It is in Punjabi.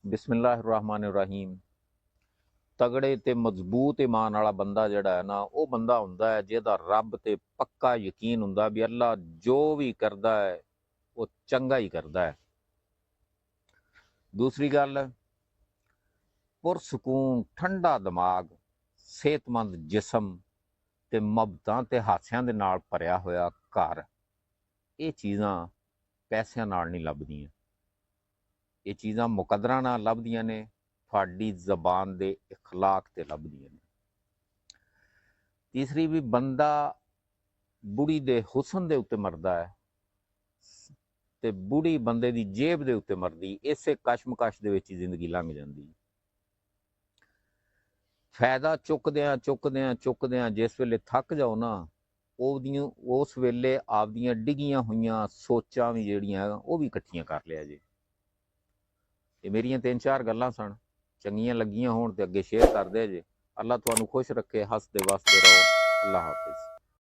बिस्मिल्लाहिर्रहमानिर्रहीम। तगड़े ते मजबूत ईमान वाला बंदा जिहड़ा है ना, वो बंदा हुंदा है जिहदा रब ते पक्का यकीन हुंदा भी अल्लाह जो भी करदा है वो चंगा ही करदा है। दूसरी गल, पुरसकून ठंडा दिमाग, सेहतमंद जिसम ते मुहब्बतां ते हासियां दे नाल भरिया होया घर, ये चीज़ां पैसिਆਂ ਨਾਲ नहीं लभदियां। ये चीज़ां मुकद्दरां नाल लभदियां ने, ਤੁਹਾਡੀ ਜ਼ਬਾਨ ਦੇ ਇਖਲਾਕ ਤੇ ਲੱਭਦੀਆਂ ਨੇ। ਤੀਸਰੀ ਵੀ ਬੰਦਾ ਬੁੜੀ ਦੇ ਹੁਸਨ ਦੇ ਉੱਤੇ ਮਰਦਾ ਹੈ ਤੇ ਬੁੜੀ ਬੰਦੇ ਦੀ ਜੇਬ ਦੇ ਉੱਤੇ ਮਰਦੀ, ਇਸੇ ਕਸ਼ਮਕਸ਼ ਦੇ ਵਿੱਚ ਹੀ ਜ਼ਿੰਦਗੀ ਲੰਘ ਜਾਂਦੀ। ਫਾਇਦਾ ਚੁੱਕਦਿਆਂ ਜਿਸ ਵੇਲੇ ਥੱਕ ਜਾਓ ਨਾ, ਉਸ ਵੇਲੇ ਆਪਦੀਆਂ ਡਿੱਗੀਆਂ ਹੋਈਆਂ ਸੋਚਾਂ ਵੀ ਜਿਹੜੀਆਂ ਉਹ ਵੀ ਇਕੱਠੀਆਂ ਕਰ ਲਿਆ ਜੇ। ਇਹ ਮੇਰੀਆਂ 3-4 ਗੱਲਾਂ ਸਨ, ਚੰਗੀਆਂ ਲੱਗੀਆਂ ਹੋਣ ਤੇ ਅੱਗੇ ਸ਼ੇਅਰ ਕਰਦੇ ਜੇ। ਅੱਲਾਹ ਤੁਹਾਨੂੰ ਖੁਸ਼ ਰੱਖੇ, ਹੱਸਦੇ ਵਸਦੇ ਰਹੋ। ਅੱਲਾਹ ਹਾਫਿਜ਼।